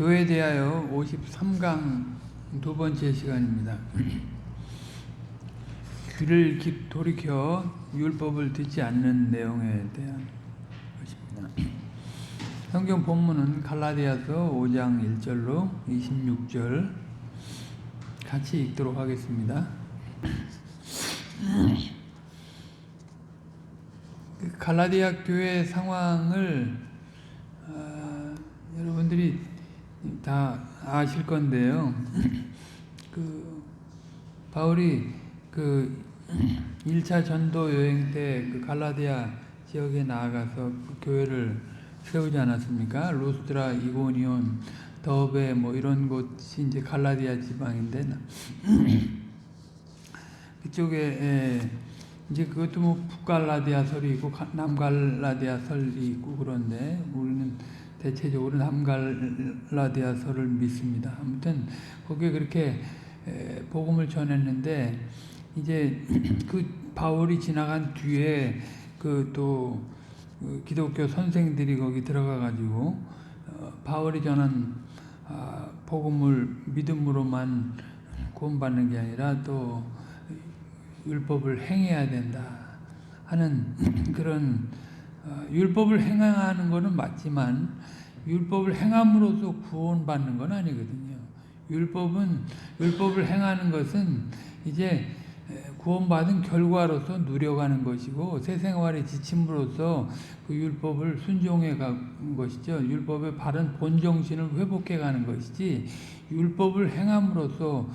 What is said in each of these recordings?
교회에 대하여 53강 두 번째 시간입니다. 귀를 돌이켜 율법을 듣지 않는 내용에 대한 것입니다. 성경 본문은 갈라디아서 5장 1절로 26절 같이 읽도록 하겠습니다. 갈라디아 교회 상황을 여러분들이 다 아실 건데요. 바울이 1차 전도 여행 때 갈라디아 지역에 나아가서 그 교회를 세우지 않았습니까? 루스드라, 이고니온, 더베 이런 곳이 이제 갈라디아 지방인데 그쪽에 이제 그것도 북갈라디아설이 있고 남갈라디아설이 있고 그런데 우리는 대체적으로 남갈라디아설을 믿습니다. 아무튼 거기에 그렇게 복음을 전했는데 이제 그 바울이 지나간 뒤에 또 기독교 선생들이 거기 들어가 가지고 바울이 전한 복음을 믿음으로만 구원받는 게 아니라 또 율법을 행해야 된다 하는 그런 율법을 행하는 것은 맞지만 율법을 행함으로써 구원받는 건 아니거든요. 율법을 행하는 것은 이제 구원받은 결과로서 누려가는 것이고 새 생활의 지침으로써 그 율법을 순종해 가는 것이죠. 율법의 바른 본정신을 회복해 가는 것이지 율법을 행함으로써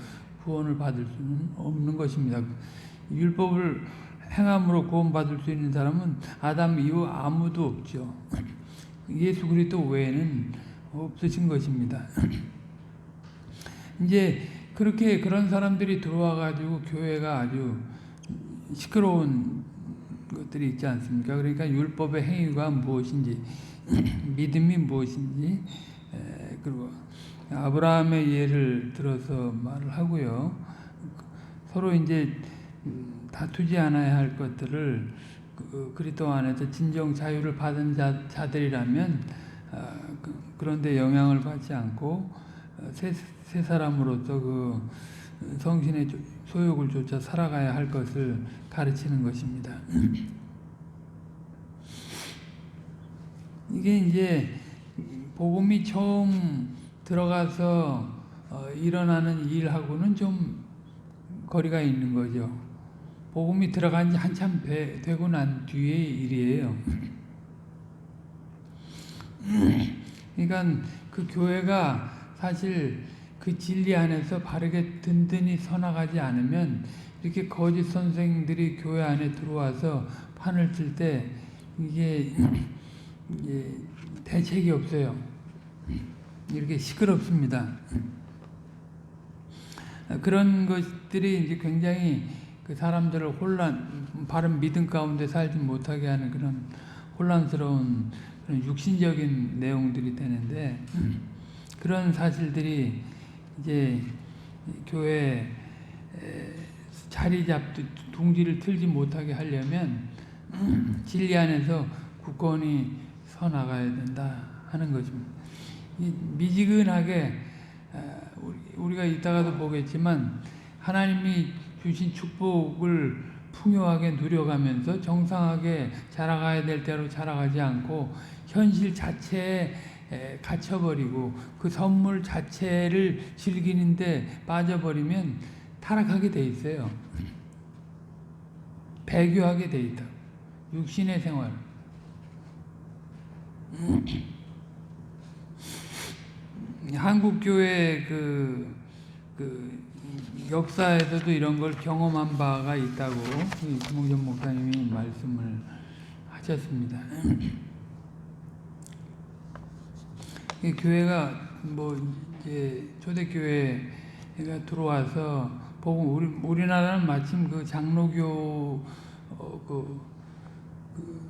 구원을 받을 수는 없는 것입니다. 율법을 행함으로 구원받을 수 있는 사람은 아담 이후 아무도 없죠. 예수 그리스도 외에는 없으신 것입니다. 이제 그런 사람들이 들어와가지고 교회가 아주 시끄러운 것들이 있지 않습니까? 그러니까 율법의 행위가 무엇인지, 믿음이 무엇인지, 그리고 아브라함의 예를 들어서 말을 하고요. 서로 이제 다투지 않아야 할 것들을 그리스도 안에서 진정 자유를 받은 자들이라면 그런데 영향을 받지 않고 새 사람으로서 그 성신의 소욕을 쫓아 살아가야 할 것을 가르치는 것입니다. 이게 이제 복음이 처음 들어가서 일어나는 일하고는 좀 거리가 있는 거죠. 복음이 들어간 지 한참 되고 난 뒤의 일이에요. 그러니까 그 교회가 사실 그 진리 안에서 바르게 든든히 서나가지 않으면 이렇게 거짓 선생들이 교회 안에 들어와서 판을 칠 때 이게 대책이 없어요. 이렇게 시끄럽습니다. 그런 것들이 이제 굉장히 그 사람들을 바른 믿음 가운데 살지 못하게 하는 그런 혼란스러운 그런 육신적인 내용들이 되는데 그런 사실들이 이제 교회 자리 잡듯 둥지를 틀지 못하게 하려면 진리 안에서 굳건히 서 나가야 된다 하는 것입니다. 미지근하게 우리가 이따가도 보겠지만 하나님이 주신 축복을 풍요하게 누려가면서 정상하게 자라가야 될 대로 자라가지 않고 현실 자체에 갇혀버리고 그 선물 자체를 즐기는데 빠져버리면 타락하게 돼 있어요. 배교하게 돼 있다. 육신의 생활. 한국 교회 역사에서도 이런 걸 경험한 바가 있다고 김홍전 목사님이 말씀을 하셨습니다. 이 교회가 이제 초대교회가 들어와서 우리나라는 마침 그 장로교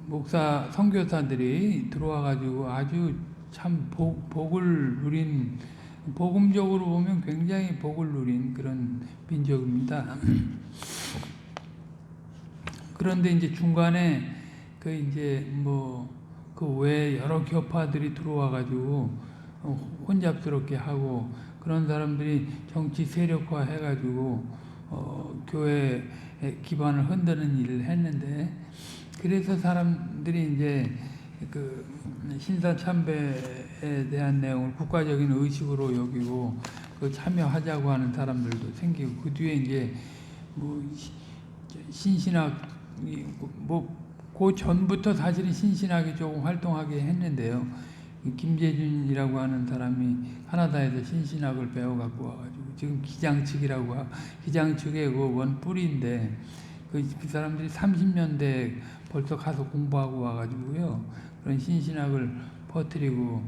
목사 선교사들이 들어와가지고 아주 참 복을 누린 복음적으로 보면 굉장히 복을 누린 그런 민족입니다. 그런데 이제 중간에 그 외에 여러 교파들이 들어와가지고 혼잡스럽게 하고 그런 사람들이 정치 세력화 해가지고 교회의 기반을 흔드는 일을 했는데 그래서 사람들이 이제 그 신사참배에 대한 내용을 국가적인 의식으로 여기고 그 참여하자고 하는 사람들도 생기고 그 뒤에 이제 뭐 신신학 그 전부터 사실은 신신학이 조금 활동하게 했는데요. 김재준이라고 하는 사람이 카나다에서 신신학을 배워갖고 와가지고 지금 기장측의 그 원 뿌리인데 그 사람들이 30년대 벌써 가서 공부하고 와가지고요. 그런 신신학을 퍼뜨리고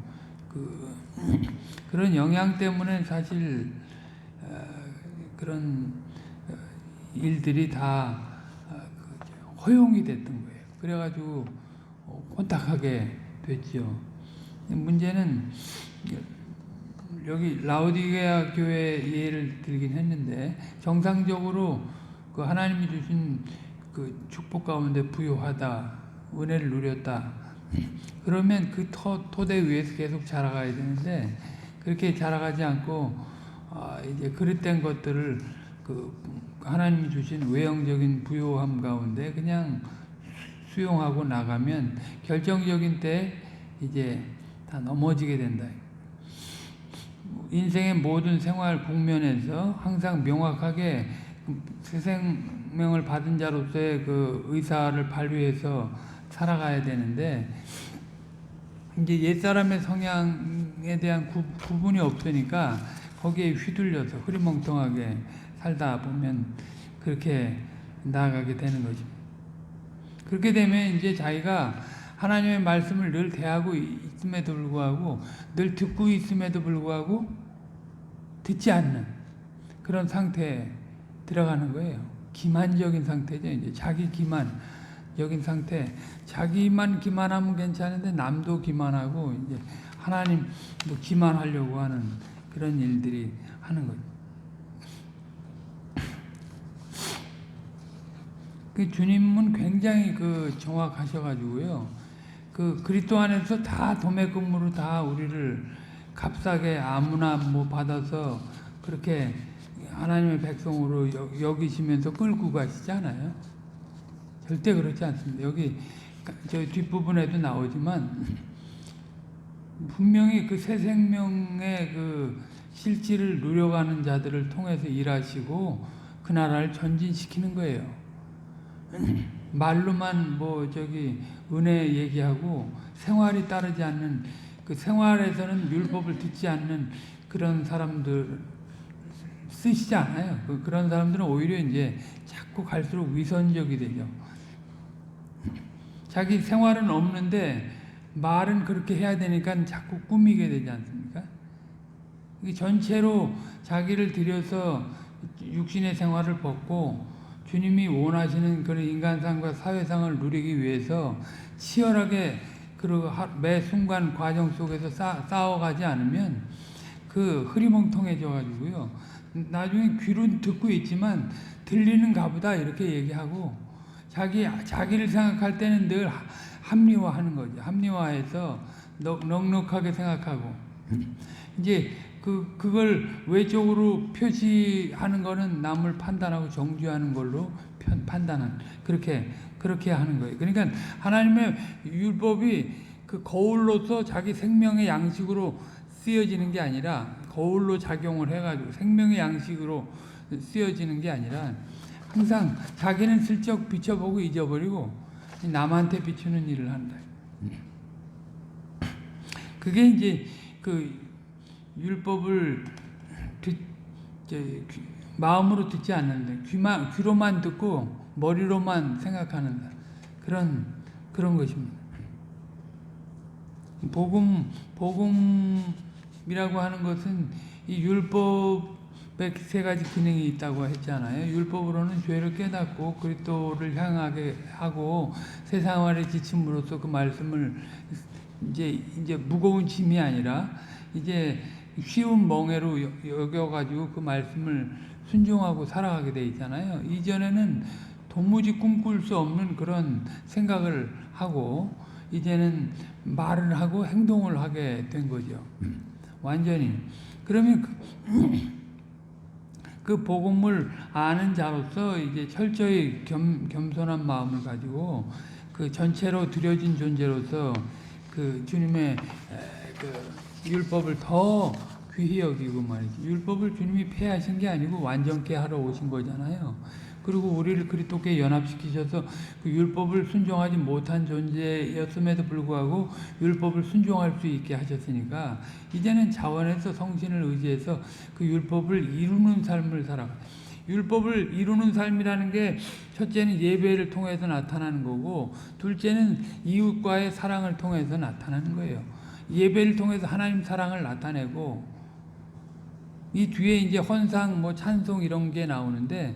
그런 영향 때문에 사실 그런 일들이 다 허용이 됐던 거예요. 그래가지고 혼탁하게 됐죠. 문제는 여기 라오디게아 교회 예를 들긴 했는데 정상적으로 그 하나님이 주신 그 축복 가운데 부유하다, 은혜를 누렸다. 그러면 그 토대 위에서 계속 자라가야 되는데 그렇게 자라가지 않고 이제 그릇된 것들을 그 하나님이 주신 외형적인 부유함 가운데 그냥 수용하고 나가면 결정적인 때 이제 다 넘어지게 된다. 인생의 모든 생활 국면에서 항상 명확하게 새 생명을 받은 자로서의 그 의사를 발휘해서 살아가야 되는데 이제 옛사람의 성향에 대한 구분이 없으니까 거기에 휘둘려서 흐리멍텅하게 살다 보면 그렇게 나아가게 되는 거죠. 그렇게 되면 이제 자기가 하나님의 말씀을 늘 대하고 있음에도 불구하고 늘 듣고 있음에도 불구하고 듣지 않는 그런 상태에 들어가는 거예요. 기만적인 상태죠. 이제 자기 기만적인 상태. 자기만 기만하면 괜찮은데 남도 기만하고 이제 하나님도 기만하려고 하는 그런 일들이 하는 거죠. 그 주님은 굉장히 정확하셔가지고요. 그 그리스도 안에서 다 도매금으로 다 우리를 값싸게 아무나 받아서 그렇게 하나님의 백성으로 여기시면서 끌고 가시잖아요. 절대 그렇지 않습니다. 여기 저 뒷부분에도 나오지만 분명히 그 새 생명의 그 실질을 누려가는 자들을 통해서 일하시고 그 나라를 전진시키는 거예요. 말로만 은혜 얘기하고 생활이 따르지 않는 그 생활에서는 율법을 듣지 않는 그런 사람들 쓰시지 않아요. 그런 사람들은 오히려 이제 자꾸 갈수록 위선적이 되죠. 자기 생활은 없는데 말은 그렇게 해야 되니까 자꾸 꾸미게 되지 않습니까? 전체로 자기를 들여서 육신의 생활을 벗고 주님이 원하시는 그런 인간상과 사회상을 누리기 위해서 치열하게 매 순간 과정 속에서 싸워가지 않으면 그 흐리멍텅해져 가지고요. 나중에 귀로 듣고 있지만 들리는가 보다 이렇게 얘기하고 자기를 생각할 때는 늘 합리화하는 거죠. 합리화해서 넉넉하게 생각하고 이제 그걸 외적으로 표시하는 거는 남을 판단하고 정죄하는 걸로 판단한 그렇게 하는 거예요. 그러니까 하나님의 율법이 그 거울로서 자기 생명의 양식으로 쓰여지는 게 아니라 거울로 작용을 해가지고 생명의 양식으로 쓰여지는 게 아니라 항상 자기는 슬쩍 비춰보고 잊어버리고 남한테 비추는 일을 한다. 그게 이제 그 율법을 마음으로 듣지 않는데 귀로만 듣고 머리로만 생각하는 그런 것입니다. 복음이라고 하는 것은 이 율법의 세 가지 기능이 있다고 했잖아요. 율법으로는 죄를 깨닫고 그리스도를 향하게 하고 세상활에 지침으로써 그 말씀을 이제 무거운 짐이 아니라 이제 쉬운 멍에로 여겨가지고 그 말씀을 순종하고 살아가게 돼 있잖아요. 이전에는 도무지 꿈꿀 수 없는 그런 생각을 하고 이제는 말을 하고 행동을 하게 된 거죠. 완전히. 그러면 그 복음을 아는 자로서 이제 철저히 겸손한 마음을 가지고 그 전체로 드려진 존재로서 그 주님의 그 율법을 더 귀히 여기고 말이지. 율법을 주님이 폐하신 게 아니고 완전케 하러 오신 거잖아요. 그리고 우리를 그리스도께 연합시키셔서 그 율법을 순종하지 못한 존재였음에도 불구하고 율법을 순종할 수 있게 하셨으니까 이제는 자원에서 성신을 의지해서 그 율법을 이루는 삶을 살아가. 율법을 이루는 삶이라는 게 첫째는 예배를 통해서 나타나는 거고 둘째는 이웃과의 사랑을 통해서 나타나는 거예요. 예배를 통해서 하나님 사랑을 나타내고 이 뒤에 이제 헌상, 뭐 찬송 이런 게 나오는데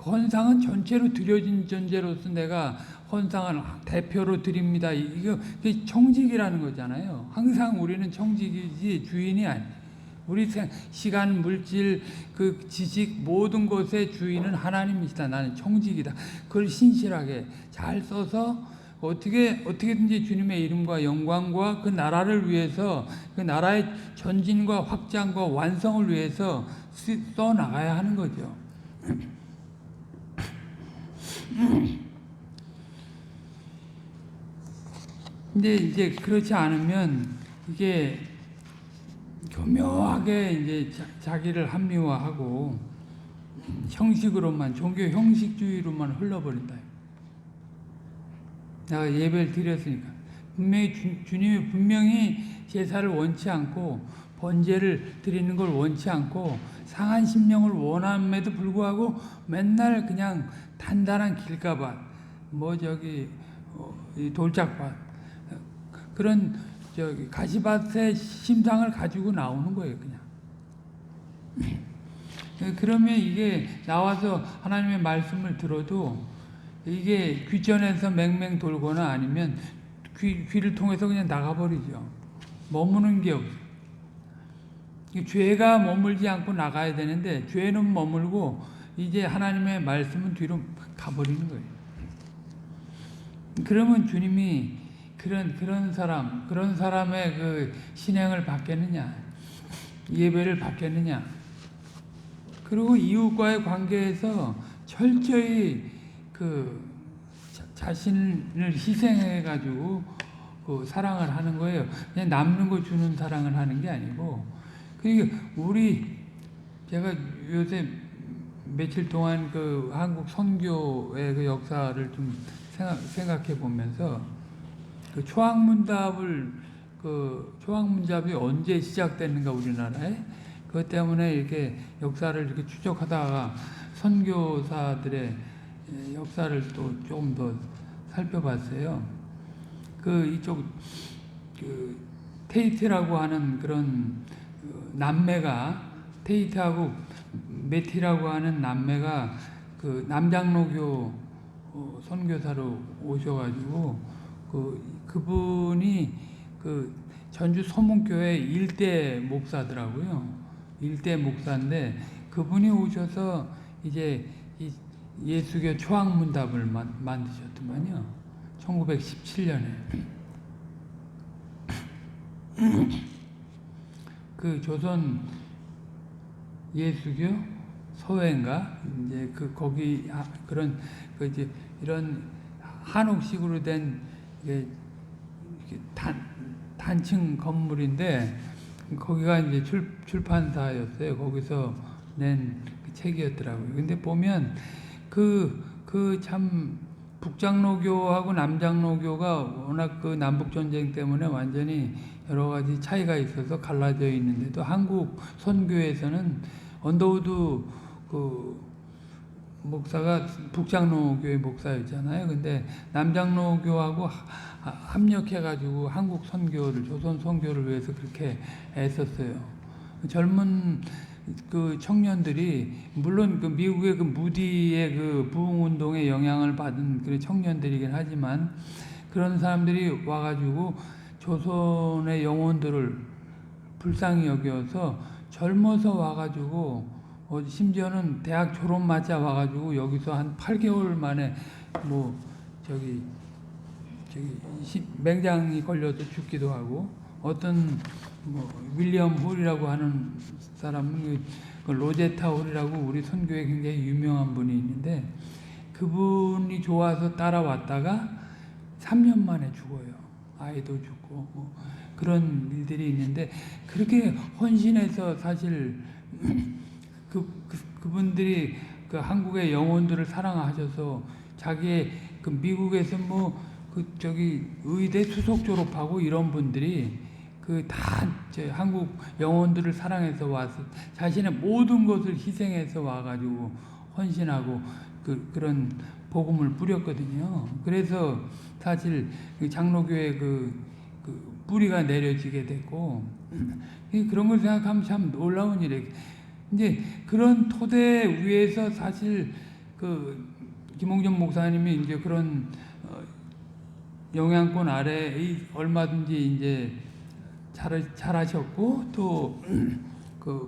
헌상은 전체로 드려진 존재로서 내가 헌상을 대표로 드립니다. 이게 청직이라는 거잖아요. 항상 우리는 청직이지 주인이 아니에요. 우리 시간, 물질, 그 지식 모든 것의 주인은 하나님이시다. 나는 청직이다. 그걸 신실하게 잘 써서 어떻게든지 주님의 이름과 영광과 그 나라를 위해서 그 나라의 전진과 확장과 완성을 위해서 써 나가야 하는 거죠. 근데 이제 그렇지 않으면 이게 교묘하게 이제 자기를 합리화하고 형식으로만 종교 형식주의로만 흘러버린다. 내가 예배를 드렸으니까 분명히 주님이 분명히 제사를 원치 않고 번제를 드리는 걸 원치 않고 상한 심령을 원함에도 불구하고 맨날 그냥 단단한 길가밭, 뭐 저기 돌짝밭 그런 저기 가시밭의 심상을 가지고 나오는 거예요, 그냥. 그러면 이게 나와서 하나님의 말씀을 들어도 이게 귀전에서 맹맹 돌거나 아니면 귀를 통해서 그냥 나가버리죠. 머무는 게 없어요. 죄가 머물지 않고 나가야 되는데 죄는 머물고 이제 하나님의 말씀은 뒤로 가버리는 거예요. 그러면 주님이 그런 사람의 그 신행을 받겠느냐, 예배를 받겠느냐. 그리고 이웃과의 관계에서 철저히 그 자신을 희생해 가지고 그 사랑을 하는 거예요. 그냥 남는 거 주는 사랑을 하는 게 아니고. 그러니까 제가 요새 며칠 동안 그 한국 선교의 그 역사를 좀 생각해 보면서 그 초학문답이 언제 시작됐는가 우리나라에 그것 때문에 이렇게 역사를 이렇게 추적하다가 선교사들의 역사를 또 조금 더 살펴봤어요. 이쪽 테이트라고 하는 그런 남매가 테이트하고 메티라고 하는 남매가 그 남장로교 선교사로 오셔가지고 그분이 그 전주 서문교회 일대 목사더라고요. 일대 목사인데 그분이 오셔서 이제 이 예수교 초학문답을 만드셨더만요. 1917년에. 그 조선 예수교 서회인가 이제 거기 그런 이제 이런 한옥식으로 된 단층 건물인데 거기가 이제 출판사였어요. 거기서 낸 책이었더라고요. 근데 보면 참 북장로교하고 남장로교가 워낙 그 남북전쟁 때문에 완전히 여러 가지 차이가 있어서 갈라져 있는데도 한국 선교에서는 언더우드 목사가 북장로교회 목사였잖아요. 근데 남장로교하고 합력해가지고 한국 선교를, 조선 선교를 위해서 그렇게 애썼어요. 젊은 그 청년들이, 물론 그 미국의 그 무디의 그 부흥운동에 영향을 받은 그 청년들이긴 하지만, 그런 사람들이 와가지고 조선의 영혼들을 불쌍히 여겨서 젊어서 와가지고, 심지어는 대학 졸업맞아 와가지고 여기서 한 8개월 만에 맹장이 걸려서 죽기도 하고 어떤 뭐 윌리엄 홀이라고 하는 사람은 그 로제타 홀이라고 우리 선교에 굉장히 유명한 분이 있는데 그분이 좋아서 따라왔다가 3년 만에 죽어요. 아이도 죽고 뭐 그런 일들이 있는데 그렇게 헌신해서 사실 그분들이 그 한국의 영혼들을 사랑하셔서 자기의 그 미국에서 뭐 그 저기 의대 수석 졸업하고 이런 분들이 그 다 한국 영혼들을 사랑해서 와서 자신의 모든 것을 희생해서 와가지고 헌신하고 그런 복음을 뿌렸거든요. 그래서 사실 그 장로교회 그 뿌리가 내려지게 됐고 그런 걸 생각하면 참 놀라운 일이에요. 이제 그런 토대 위에서 사실 그 김홍전 목사님이 이제 그런 영향권 아래에 얼마든지 이제 잘하셨고 또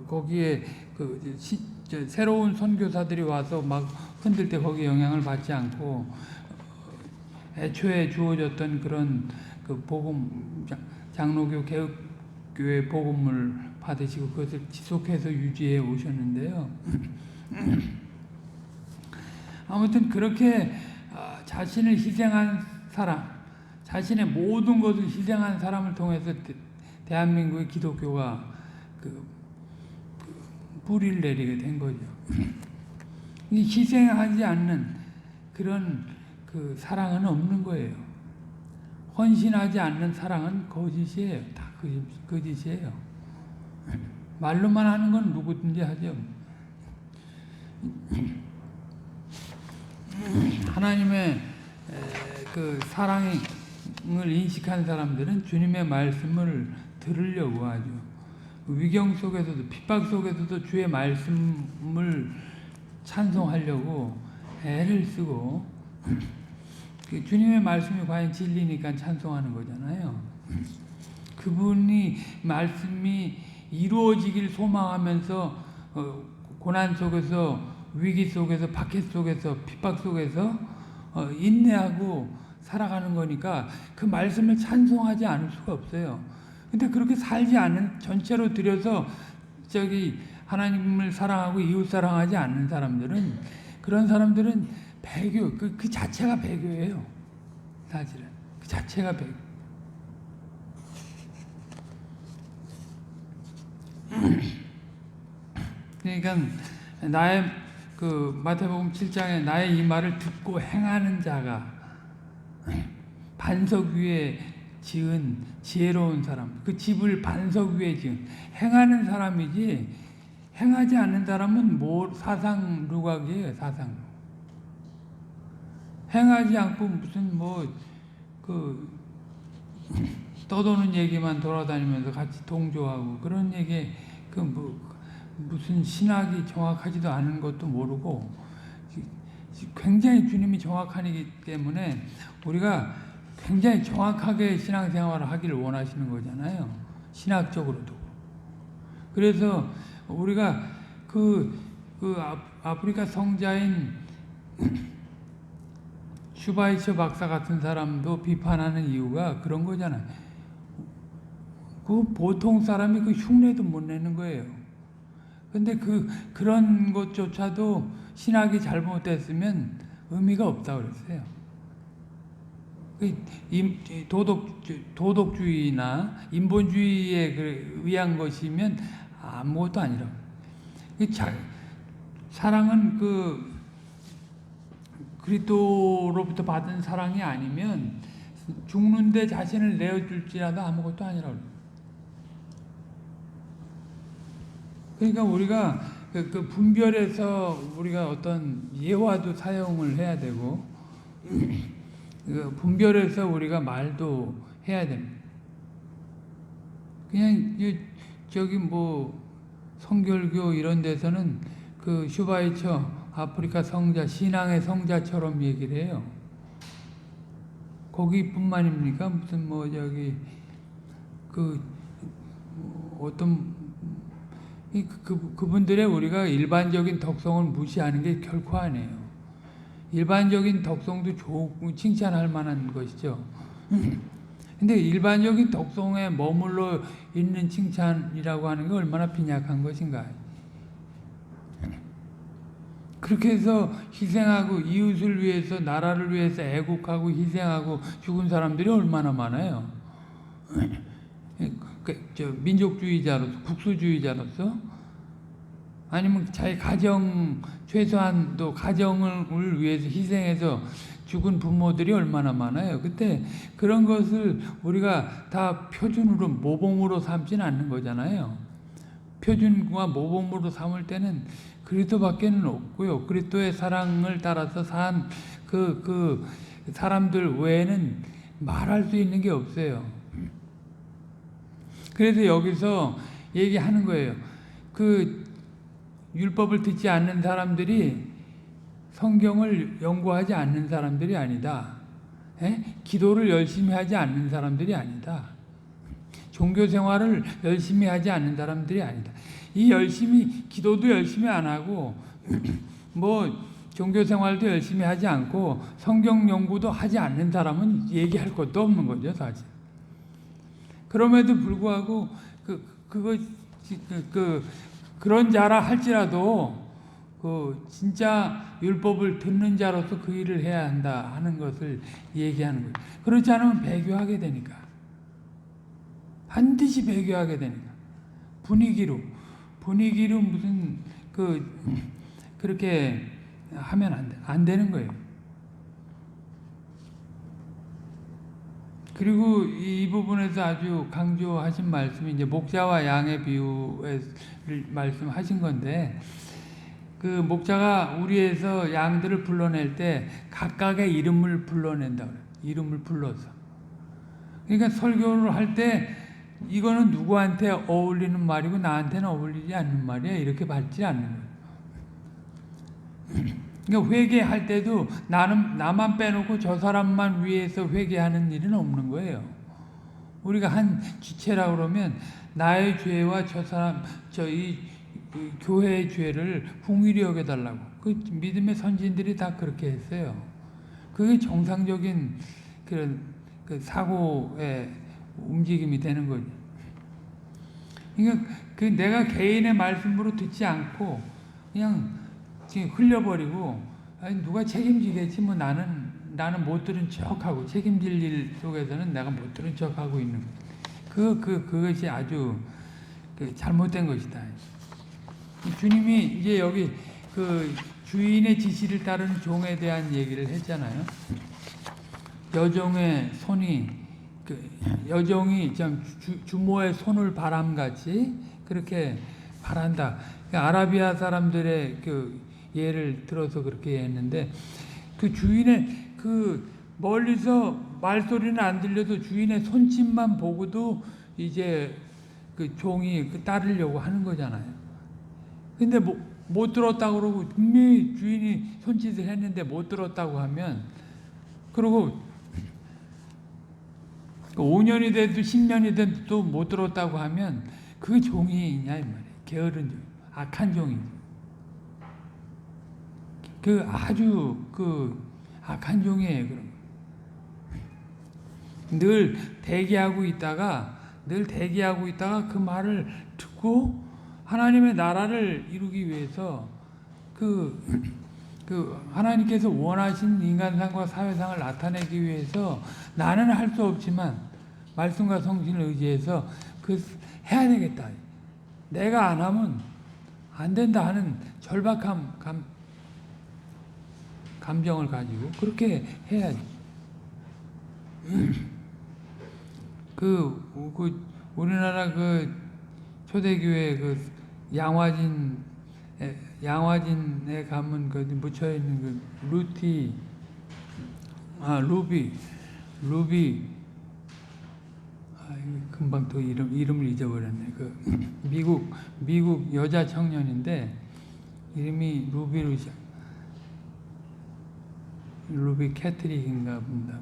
거기에 새로운 선교사들이 와서 막 흔들 때 거기 영향을 받지 않고 애초에 주어졌던 그런 그 복음 장로교 개혁교회 복음을 받으시고 그것을 지속해서 유지해 오셨는데요. 아무튼 그렇게 자신을 희생한 사람, 자신의 모든 것을 희생한 사람을 통해서 대한민국의 기독교가 뿌리를 내리게 된 거죠. 희생하지 않는 그런 그 사랑은 없는 거예요. 헌신하지 않는 사랑은 거짓이에요. 다 거짓이에요. 말로만 하는 건 누구든지 하죠. 하나님의 그 사랑을 인식한 사람들은 주님의 말씀을 들으려고 하죠. 위경 속에서도 핍박 속에서도 주의 말씀을 찬송하려고 애를 쓰고 주님의 말씀이 과연 진리니까 찬송하는 거잖아요. 그분이 말씀이 이루어지길 소망하면서 고난 속에서 위기 속에서 박해 속에서 핍박 속에서 인내하고 살아가는 거니까 그 말씀을 찬송하지 않을 수가 없어요. 근데 그렇게 살지 않는 전체로 들여서 하나님을 사랑하고 이웃 사랑하지 않는 사람들은 그런 사람들은 배교 그 자체가 배교예요. 사실은 그 자체가 배교. 그러니까 나의 그 마태복음 7장에 나의 이 말을 듣고 행하는 자가 반석 위에 지은 지혜로운 사람, 그 집을 반석 위에 지은 행하는 사람이지 행하지 않는 사람은 사상 루각이에요. 사상. 행하지 않고 무슨 떠도는 얘기만 돌아다니면서 같이 동조하고 그런 얘기 무슨 신학이 정확하지도 않은 것도 모르고 굉장히 주님이 정확하기 때문에 우리가 굉장히 정확하게 신앙생활을 하기를 원하시는 거잖아요. 신학적으로도. 그래서 우리가 아프리카 성자인 슈바이처 박사 같은 사람도 비판하는 이유가 그런 거잖아요. 그 보통 사람이 그 흉내도 못 내는 거예요. 근데 그런 것조차도 신학이 잘못됐으면 의미가 없다고 그랬어요. 도덕주의나 인본주의에 의한 것이면 아무것도 아니라고. 사랑은 그리스도로부터 받은 사랑이 아니면 죽는데 자신을 내어줄지라도 아무것도 아니라고. 그러니까 우리가 그 분별해서 우리가 어떤 예화도 사용을 해야 되고 분별해서 우리가 말도 해야 됩니다. 그냥 성결교 이런 데서는 그 슈바이처 아프리카 성자 신앙의 성자처럼 얘기를 해요. 거기뿐만입니까? 무슨 그분들의 우리가 일반적인 덕성을 무시하는 게 결코 아니에요. 일반적인 덕성도 좋고 칭찬할 만한 것이죠. 근데 일반적인 독성에 머물러 있는 칭찬이라고 하는 게 얼마나 빈약한 것인가. 그렇게 해서 희생하고 이웃을 위해서 나라를 위해서 애국하고 희생하고 죽은 사람들이 얼마나 많아요. 민족주의자로서 국수주의자로서 아니면 자기 가정 최소한도 가정을 위해서 희생해서 죽은 부모들이 얼마나 많아요. 그때 그런 것을 우리가 다 표준으로 모범으로 삼지는 않는 거잖아요. 표준과 모범으로 삼을 때는 그리스도밖에는 없고요. 그리스도의 사랑을 따라서 산 그 사람들 외에는 말할 수 있는 게 없어요. 그래서 여기서 얘기하는 거예요. 그 율법을 듣지 않는 사람들이 성경을 연구하지 않는 사람들이 아니다. 기도를 열심히 하지 않는 사람들이 아니다. 종교 생활을 열심히 하지 않는 사람들이 아니다. 이 열심히 기도도 열심히 안 하고 뭐 종교 생활도 열심히 하지 않고 성경 연구도 하지 않는 사람은 얘기할 것도 없는 거죠, 사실. 그럼에도 불구하고 그런 자라 할지라도 진짜 율법을 듣는 자로서 그 일을 해야 한다 하는 것을 얘기하는 거예요. 그렇지 않으면 배교하게 되니까. 반드시 배교하게 되니까. 분위기로 무슨 그렇게 하면 안 되는 거예요. 그리고 이 부분에서 아주 강조하신 말씀이 이제 목자와 양의 비유를 말씀하신 건데, 그 목자가 우리에서 양들을 불러낼 때 각각의 이름을 불러낸다 그래요. 이름을 불러서. 그러니까 설교를 할 때 이거는 누구한테 어울리는 말이고 나한테는 어울리지 않는 말이야. 이렇게 받지 않는 거예요. 그러니까 회개할 때도 나만 빼놓고 저 사람만 위해서 회개하는 일은 없는 거예요. 우리가 한 지체라고 그러면 나의 죄와 이 교회의 죄를 풍일히 여겨달라고. 그 믿음의 선진들이 다 그렇게 했어요. 그게 정상적인 그 사고의 움직임이 되는 거죠. 그러니까 내가 개인의 말씀으로 듣지 않고 그냥 지금 흘려버리고, 아니 누가 책임지겠지 뭐 나는 못 들은 척하고, 책임질 일 속에서는 내가 못 들은 척하고 있는 거. 그것이 아주 잘못된 것이다. 주님이 이제 여기 주인의 지시를 따르는 종에 대한 얘기를 했잖아요. 여종의 손이 여종이 참 주모의 손을 바람같이 그렇게 바란다. 아라비아 사람들의 예를 들어서 그렇게 했는데, 주인의 멀리서 말소리는 안 들려도 주인의 손짓만 보고도 이제 종이 따르려고 하는 거잖아요. 근데 못 들었다고 그러고, 분명히 주인이 손짓을 했는데 못 들었다고 하면, 그리고 5년이 돼도 10년이 돼도 못 들었다고 하면 그게 종이냐 이 말이에요. 게으른 종, 악한 종이죠. 아주 악한 종이에요. 그런 거. 늘 대기하고 있다가 그 말을 듣고 하나님의 나라를 이루기 위해서 하나님께서 원하신 인간상과 사회상을 나타내기 위해서 나는 할 수 없지만 말씀과 성신을 의지해서 해야 되겠다. 내가 안 하면 안 된다 하는 절박한 감정을 가지고 그렇게 해야지. 우리나라 초대교회 양화진에 가면 묻혀 있는 루비 금방 또 이름을 잊어버렸네. 미국 여자 청년인데 이름이 루비 캐트릭인가 봅니다.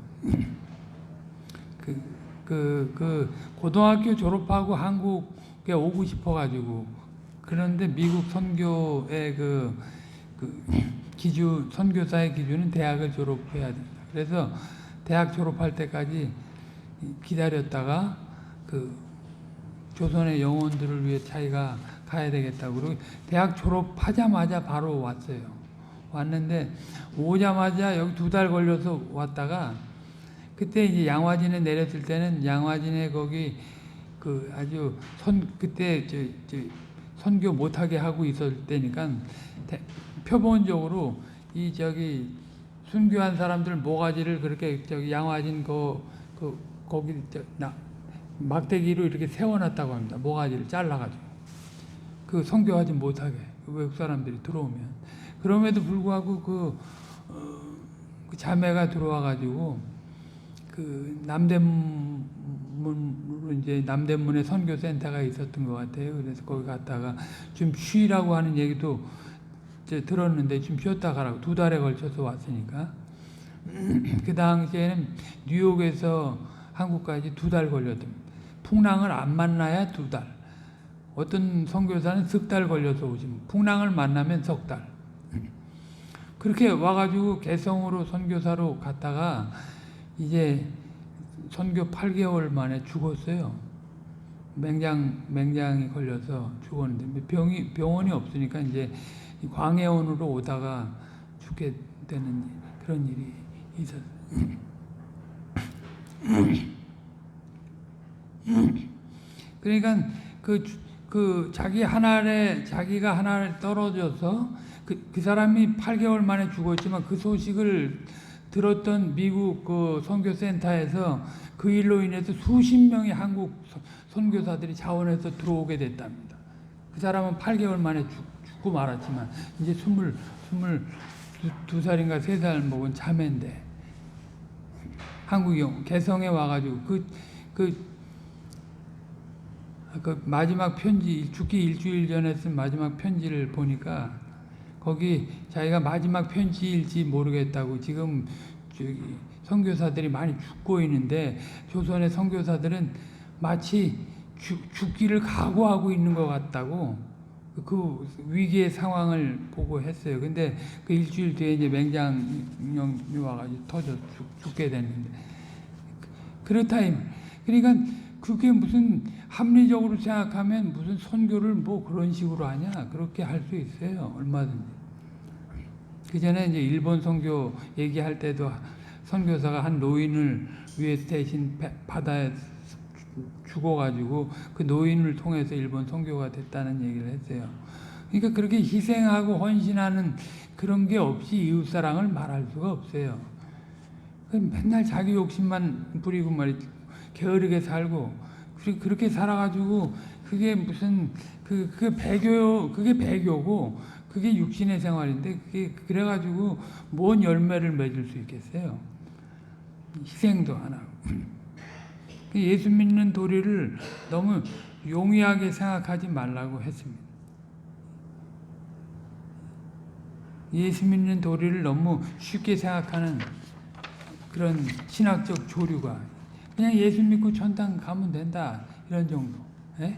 고등학교 졸업하고 한국에 오고 싶어가지고, 그런데 미국 선교의 선교사의 기준은 대학을 졸업해야 된다. 그래서 대학 졸업할 때까지 기다렸다가 그 조선의 영혼들을 위해 자기가 가야 되겠다고 그러고 대학 졸업하자마자 바로 왔어요. 왔는데 오자마자 여기 2달 걸려서 왔다가 그때 이제 양화진에 내렸을 때는 양화진에 거기 그 아주 그때 선교 못하게 하고 있을 때니까 표본적으로 이 저기 순교한 사람들 모가지를 그렇게 저기 양화진 거기 막대기로 이렇게 세워놨다고 합니다. 모가지를 잘라가지고 그 선교하지 못하게 외국 사람들이 들어오면 그럼에도 불구하고 그 자매가 들어와가지고 그 남대문에 선교센터가 있었던 것 같아요. 그래서 거기 갔다가 좀 쉬라고 하는 얘기도 들었는데 좀 쉬었다 가라고 2달에 걸쳐서 왔으니까 그 당시에는 뉴욕에서 한국까지 2달 걸렸답니다. 풍랑을 안 만나야 2달. 어떤 선교사는 석 달 걸려서 오시면 풍랑을 만나면 석 달. 그렇게 와가지고 개성으로 선교사로 갔다가 이제 선교 8개월 만에 죽었어요. 맹장이 걸려서 죽었는데 병원이 없으니까 이제 광해원으로 오다가 죽게 되는 그런 일이 있었어요. 그러니까 자기가 하나에 떨어져서 그 사람이 8개월 만에 죽었지만 그 소식을 들었던 미국 그 선교센터에서 그 일로 인해서 수십 명의 한국 선교사들이 자원해서 들어오게 됐답니다. 그 사람은 8개월 만에 죽고 말았지만 이제 22살인가 3살 먹은 자매인데 한국 개성에 와가지고 그 마지막 편지 죽기 일주일 전에 쓴 마지막 편지를 보니까 거기 자기가 마지막 편지일지 모르겠다고 지금 저기 선교사들이 많이 죽고 있는데 조선의 선교사들은 마치 죽기를 각오하고 있는 것 같다고 그 위기의 상황을 보고 했어요. 근데 그 일주일 뒤에 이제 맹장염이 와가지고 터져 죽게 됐는데 그렇다. 그러니까 그게 무슨 합리적으로 생각하면 무슨 선교를 뭐 그런 식으로 하냐 그렇게 할 수 있어요. 얼마든지. 그 전에 이제 일본 선교 얘기할 때도 선교사가 한 노인을 위해 대신 바다에 죽어가지고 그 노인을 통해서 일본 선교가 됐다는 얘기를 했어요. 그러니까 그렇게 희생하고 헌신하는 그런 게 없이 이웃사랑을 말할 수가 없어요. 맨날 자기 욕심만 부리고 말이지 게으르게 살고 그렇게 살아가지고 그게 무슨 그게 배교고 그게 육신의 생활인데 그래가지고 뭔 열매를 맺을 수 있겠어요? 희생도 안 하고. 예수 믿는 도리를 너무 용이하게 생각하지 말라고 했습니다. 예수 믿는 도리를 너무 쉽게 생각하는 그런 신학적 조류가 그냥 예수 믿고 천당 가면 된다 이런 정도. 예?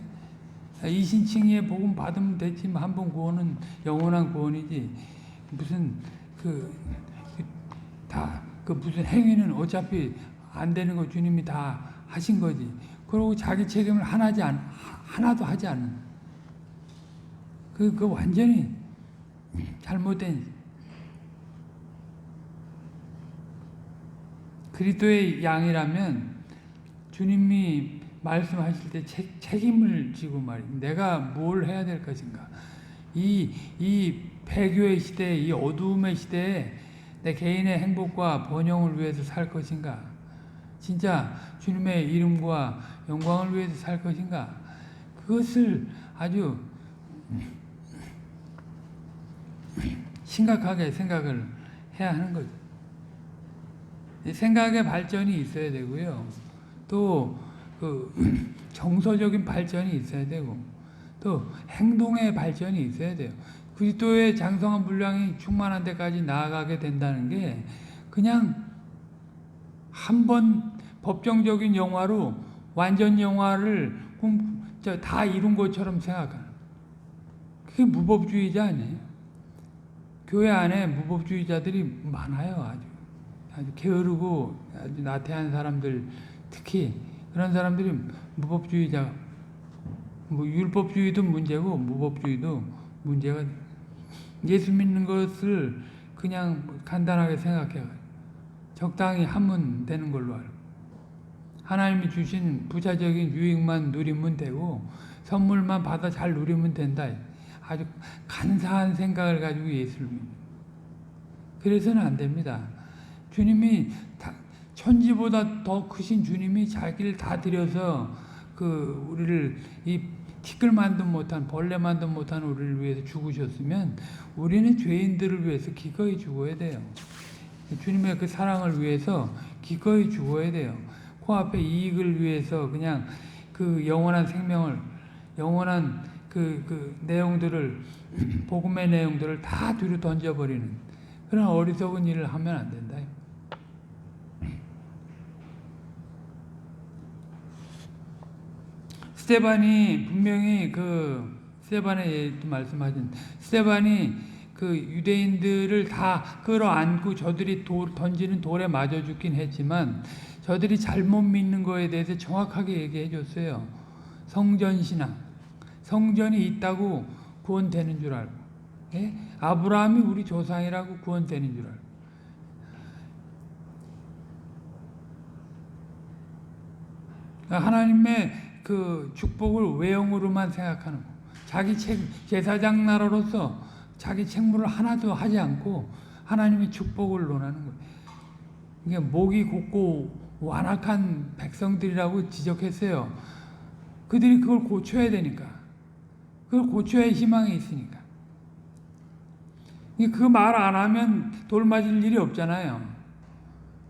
이신칭의의 복음 받으면 되지 한 번 구원은 영원한 구원이지 무슨 무슨 행위는 어차피 안 되는 거 주님이 다 하신 거지. 그리고 자기 책임을 하나도 하지 않는 그 완전히 잘못된 그리스도의 양이라면 주님이 말씀하실 때 책임을 지고 말이야. 내가 뭘 해야 될 것인가. 이 배교의 시대에 이 어두움의 시대에 내 개인의 행복과 번영을 위해서 살 것인가. 진짜 주님의 이름과 영광을 위해서 살 것인가. 그것을 아주 심각하게 생각을 해야 하는 거죠. 생각의 발전이 있어야 되고요. 또 정서적인 발전이 있어야 되고 또 행동의 발전이 있어야 돼요. 그리스도의 장성한 분량이 충만한 데까지 나아가게 된다는 게 그냥 한 번 법정적인 영화로 완전 영화를 다 이룬 것처럼 생각하는 그게 무법주의자 아니에요. 교회 안에 무법주의자들이 많아요. 아주 게으르고 아주 나태한 사람들 특히 그런 사람들이 무법주의자, 뭐 율법주의도 문제고 무법주의도 문제가, 예수 믿는 것을 그냥 간단하게 생각해요. 적당히 하면 되는 걸로 알고, 하나님이 주신 부차적인 유익만 누리면 되고 선물만 받아 잘 누리면 된다. 아주 간사한 생각을 가지고 예수를 믿는, 그래서는 안 됩니다. 주님이 천지보다 더 크신 주님이 자기를 다 들여서 우리를 이 티끌만도 못한, 벌레만도 못한 우리를 위해서 죽으셨으면 우리는 죄인들을 위해서 기꺼이 죽어야 돼요. 주님의 그 사랑을 위해서 기꺼이 죽어야 돼요. 코앞의 이익을 위해서 그냥 그 영원한 생명을, 영원한 그 내용들을, 복음의 내용들을 다 뒤로 던져버리는 그런 어리석은 일을 하면 안 된다. 스데반이 분명히 스데반의 말씀하신, 스데반이 유대인들을 다 끌어안고 저들이 던지는 돌에 맞아 죽긴 했지만 저들이 잘못 믿는 거에 대해서 정확하게 얘기해 줬어요. 성전신앙, 성전이 있다고 구원되는 줄 알고, 예? 아브라함이 우리 조상이라고 구원되는 줄 알고, 하나님의 축복을 외형으로만 생각하는 거. 자기 제사장 나라로서 자기 책무를 하나도 하지 않고 하나님의 축복을 논하는 거예요. 이게 목이 곧고 완악한 백성들이라고 지적했어요. 그들이 그걸 고쳐야 되니까. 그걸 고쳐야 희망이 있으니까. 그 말 안 하면 돌 맞을 일이 없잖아요.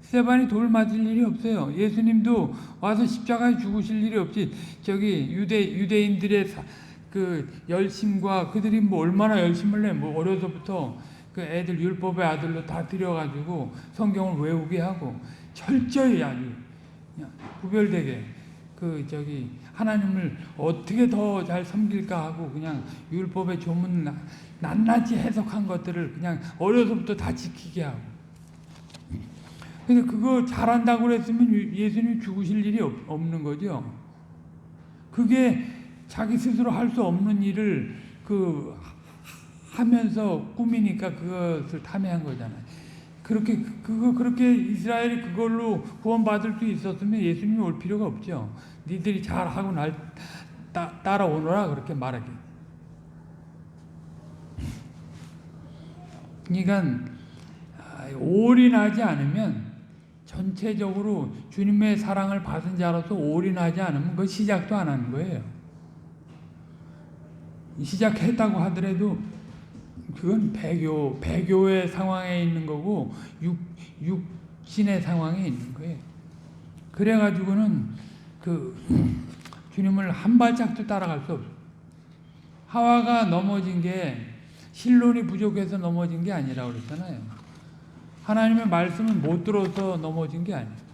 스데반이 돌 맞을 일이 없어요. 예수님도 와서 십자가에 죽으실 일이 없지. 유대인들의 열심과 그들이 뭐 얼마나 열심을 내, 뭐 어려서부터 애들 율법의 아들로 다 들여가지고 성경을 외우게 하고 철저히 아주 구별되게 하나님을 어떻게 더 잘 섬길까 하고 그냥 율법의 조문 낱낱이 해석한 것들을 그냥 어려서부터 다 지키게 하고. 근데 그거 잘한다고 그랬으면 예수님 죽으실 일이 없는 거죠. 그게 자기 스스로 할 수 없는 일을 하면서 꾸미니까 그것을 탐해한 거잖아요. 그렇게 이스라엘이 그걸로 구원받을 수 있었으면 예수님이 올 필요가 없죠. 니들이 잘하고 날 따라오너라 그렇게 말하기. 그러니까 올인하지 않으면, 전체적으로 주님의 사랑을 받은 자로서 올인하지 않으면 그 시작도 안 하는 거예요. 시작했다고 하더라도 그건 배교의 상황에 있는 거고 육신의 상황에 있는 거예요. 그래가지고는 주님을 한 발짝도 따라갈 수 없어요. 하와가 넘어진 게 신론이 부족해서 넘어진 게 아니라고 그랬잖아요. 하나님의 말씀을 못 들어서 넘어진 게 아니에요.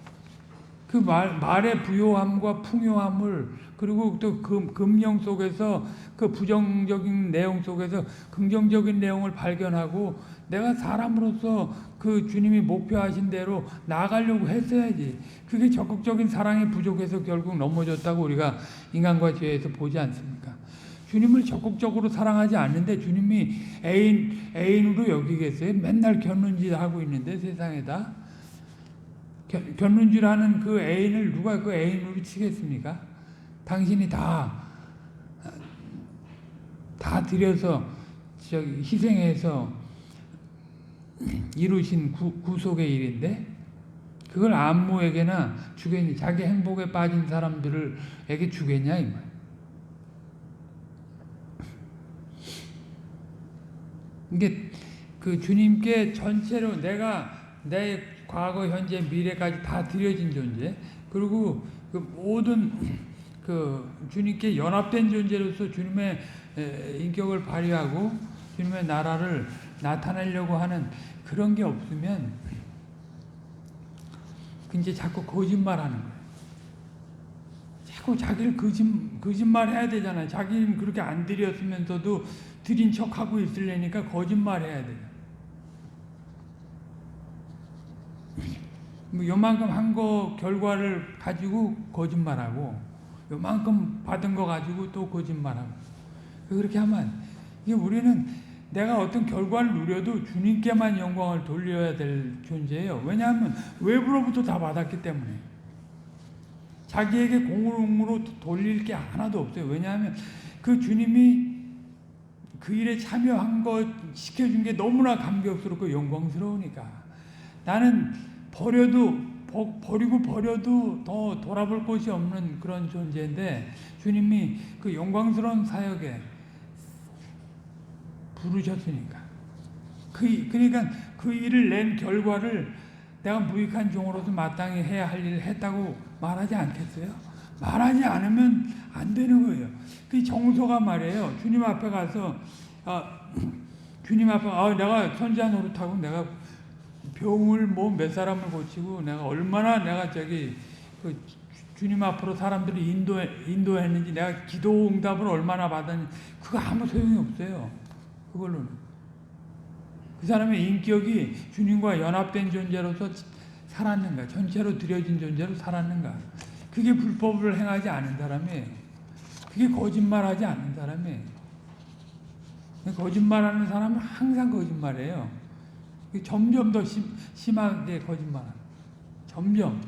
그 말의 부요함과 풍요함을, 그리고 또 금령 속에서 그 부정적인 내용 속에서 긍정적인 내용을 발견하고 내가 사람으로서 그 주님이 목표하신 대로 나아가려고 했어야지. 그게 적극적인 사랑이 부족해서 결국 넘어졌다고 우리가 인간과 죄에서 보지 않습니까? 주님을 적극적으로 사랑하지 않는데 주님이 애인으로 여기겠어요? 맨날 견눈질 하고 있는데 세상에다. 견눈질하는 그 애인을 누가 그 애인으로 치겠습니까? 당신이 다 들여서 희생해서 이루신 구속의 일인데 그걸 안무에게나 주겠니? 자기 행복에 빠진 사람들에게 주겠냐 이 말. 이게 주님께 전체로 내 과거, 현재, 미래까지 다 드려진 존재, 그리고 모든 주님께 연합된 존재로서 주님의 인격을 발휘하고 주님의 나라를 나타내려고 하는 그런 게 없으면 이제 자꾸 거짓말하는 거예요. 자꾸 자기를 거짓말해야 되잖아요. 자기는 그렇게 안 드렸으면서도 드린 척하고 있으려니까 거짓말해야 돼요. 뭐 요만큼 한 거 결과를 가지고 거짓말하고 요만큼 받은 거 가지고 또 거짓말하고 그렇게 하면 이게 우리는 내가 어떤 결과를 누려도 주님께만 영광을 돌려야 될 존재예요. 왜냐하면 외부로부터 다 받았기 때문에 자기에게 공으로 돌릴 게 하나도 없어요. 왜냐하면 그 주님이 그 일에 참여한 거 시켜준 게 너무나 감격스럽고 영광스러우니까 나는 버리고 버려도 더 돌아볼 곳이 없는 그런 존재인데 주님이 그 영광스러운 사역에 부르셨으니까 그러니까 그 일을 낸 결과를 내가 무익한 종으로서 마땅히 해야 할 일을 했다고 말하지 않겠어요? 말하지 않으면 안 되는 거예요. 그 정서가 말이에요. 주님 앞에 가서 주님 앞에 내가 선지자 노릇하고 내가 병을 뭐 몇 사람을 고치고 내가 얼마나 내가 그 주님 앞으로 사람들이 인도했는지 내가 기도 응답을 얼마나 받았는지 그거 아무 소용이 없어요. 그걸로는 그 사람의 인격이 주님과 연합된 존재로서 살았는가, 전체로 드려진 존재로 살았는가, 그게 불법을 행하지 않은 사람이에요. 그게 거짓말하지 않는 사람이에요. 거짓말하는 사람은 항상 거짓말해요. 점점 더 심하게 거짓말하는. 점점.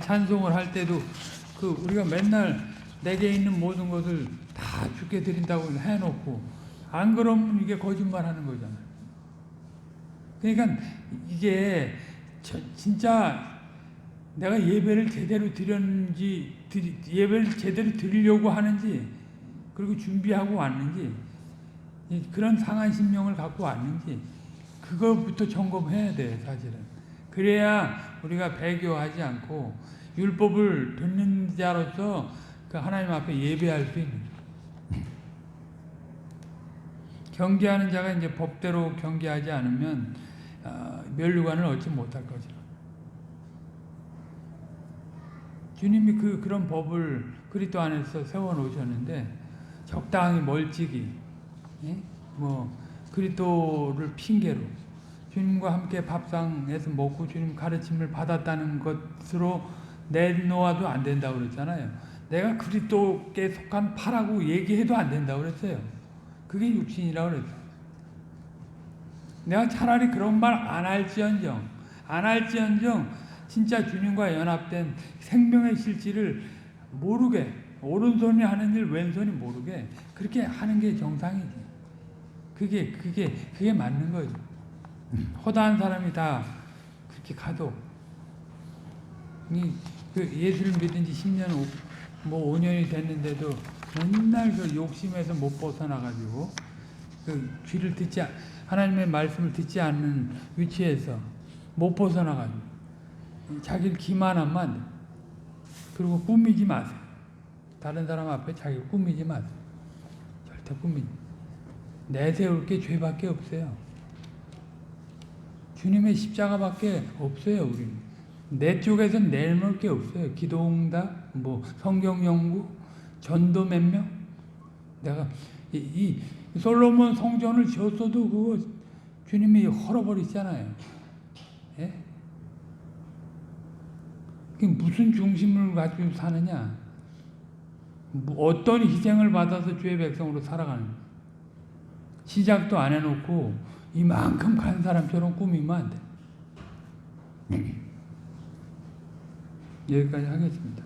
찬송을 할 때도 우리가 맨날 내게 있는 모든 것을 다 주께 드린다고 해놓고 안 그러면 이게 거짓말하는 거잖아요. 그러니까 이게 진짜 내가 예배를 제대로 드렸는지 예배를 제대로 드리려고 하는지 그리고 준비하고 왔는지 그런 상한 심령을 갖고 왔는지 그것부터 점검해야 돼요. 사실은. 그래야 우리가 배교하지 않고 율법을 듣는 자로서 그 하나님 앞에 예배할 수 있는 경계하는 자가 이제 법대로 경계하지 않으면 면류관을 얻지 못할 것이라. 주님이 그런 법을 그리스도 안에서 세워 놓으셨는데 적당히 멀찍이 그리스도를 핑계로 주님과 함께 밥상에서 먹고 주님 가르침을 받았다는 것으로 내놓아도 안 된다고 그랬잖아요. 내가 그리스도께 속한 파라고 얘기해도 안 된다고 그랬어요. 그게 육신이라고 그랬어요. 내가 차라리 그런 말 안 할지언정 진짜 주님과 연합된 생명의 실질을 모르게 오른손이 하는 일 왼손이 모르게 그렇게 하는 게 정상이지. 그게 맞는 거죠. 허다한 사람이 다 그렇게 가도 예수를 믿은 지 10년, 5년이 됐는데도 맨날 그 욕심에서 못 벗어나가지고 귀를 하나님의 말씀을 듣지 않는 위치에서 못 벗어나가지고 자기를 기만하면 안 돼. 그리고 꾸미지 마세요. 다른 사람 앞에 자기 꾸미지 마세요. 절대 꾸미지. 내세울 게 죄밖에 없어요. 주님의 십자가밖에 없어요. 우리는. 내 쪽에서 내놓을 게 없어요. 기도응답, 성경 연구, 전도 몇 명. 내가 이 솔로몬 성전을 지었어도 그거 주님이 헐어버리잖아요. 예? 그게 무슨 중심을 가지고 사느냐? 어떤 희생을 받아서 주의 백성으로 살아가는 거야. 시작도 안 해놓고 이만큼 간 사람처럼 꾸미면 안 돼. 여기까지 하겠습니다.